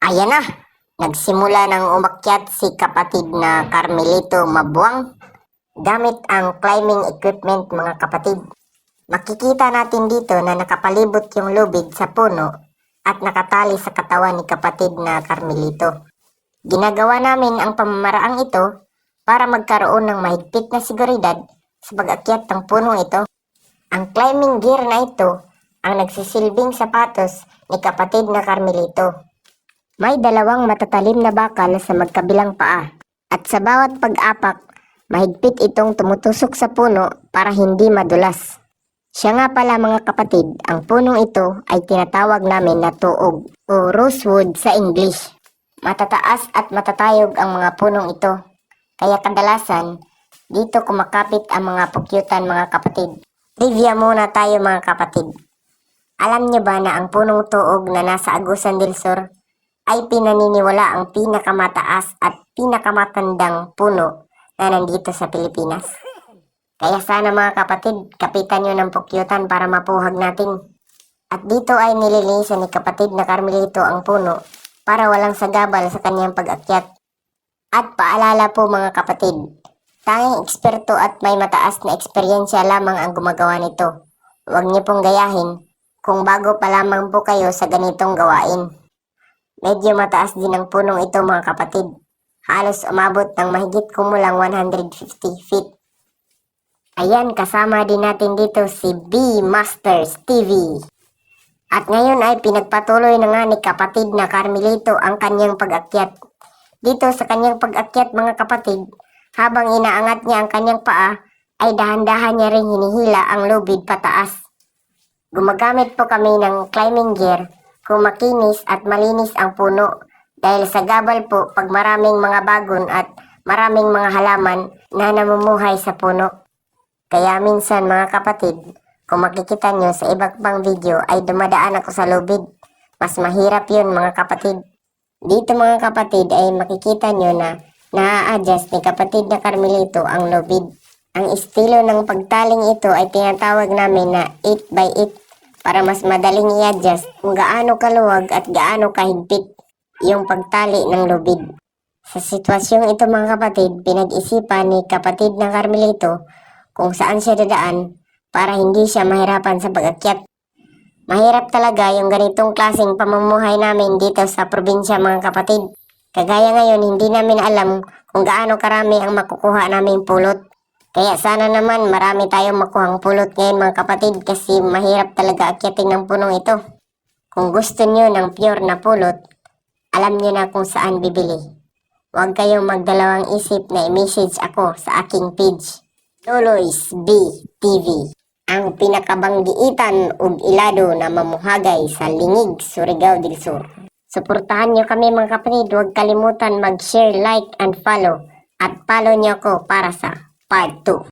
Ayan na, nagsimula ng umakyat si kapatid na Carmelito Mabuang gamit ang climbing equipment mga kapatid. Makikita natin dito na nakapalibot yung lubid sa puno at nakatali sa katawan ni kapatid na Carmelito. Ginagawa namin ang pamamaraang ito para magkaroon ng mahigpit na seguridad sa pag-akyat ng punong ito. Ang climbing gear na ito ang nagsisilbing sapatos ni kapatid na Carmelito. May dalawang matatalim na bakal sa magkabilang paa at sa bawat pag-apak, mahigpit itong tumutusok sa puno para hindi madulas. Siya nga pala mga kapatid, ang punong ito ay tinatawag namin na tuog o rosewood sa English. Matataas at matatayog ang mga punong ito, kaya kadalasan dito kumakapit ang mga pukyutan mga kapatid. Trivia muna tayo mga kapatid. Alam niyo ba na ang punong tuog na nasa Agusan del Sur ay pinaniniwala ang pinakamataas at pinakamatandang puno na nandito sa Pilipinas? Kaya sana mga kapatid, kapitan nyo ng pukyutan para mapuhag natin. At dito ay nililinisan ni kapatid na Carmelito ang puno para walang sagabal sa kanyang pag-akyat. At paalala po mga kapatid, tanging eksperto at may mataas na eksperyensya lamang ang gumagawa nito. Huwag niyo pong gayahin kung bago pa lamang po kayo sa ganitong gawain. Medyo mataas din ang punong ito mga kapatid. Halos umabot ng mahigit kumulang 150 feet. Ayan, kasama din natin dito si B Masters TV. At ngayon ay pinagpatuloy na nga ni kapatid na Carmelito ang kanyang pag-akyat. Dito sa kanyang pag-akyat mga kapatid, habang inaangat niya ang kanyang paa, ay dahan-dahan niya ring hinihila ang lubid pataas. Gumagamit po kami ng climbing gear kung makinis at malinis ang puno dahil sa gabal po pag maraming mga bagon at maraming mga halaman na namumuhay sa puno. Kaya minsan mga kapatid, kung makikita nyo sa ibang pang video ay dumadaan ako sa lubid. Mas mahirap yun mga kapatid. Dito mga kapatid ay makikita nyo na na-adjust ni kapatid na Carmelito ang lubid. Ang estilo ng pagtaling ito ay tinatawag namin na 8x8 para mas madaling i-adjust kung gaano kaluwag at gaano kahigpit yung pagtali ng lubid. Sa sitwasyong ito mga kapatid, pinag-isipan ni kapatid na Carmelito kung saan siya dadaan para hindi siya mahirapan sa pag-akyat. Mahirap talaga yung ganitong klaseng pamumuhay namin dito sa probinsya mga kapatid. Kagaya ngayon, hindi namin alam kung gaano karami ang makukuha naming pulot. Kaya sana naman marami tayong makuhang pulot ngayon mga kapatid kasi mahirap talaga akyatin ng punong ito. Kung gusto nyo ng pure na pulot, alam nyo na kung saan bibili. Huwag kayong magdalawang isip na i-message ako sa aking page, Loloy's B TV, ang pinakabanggiitan ug ilado na mamuhagay sa Lingig, Surigao del Sur. Suportahan nyo kami mga kapatid, huwag kalimutan mag-share, like, and follow. At follow nyo ako para sa Part 2.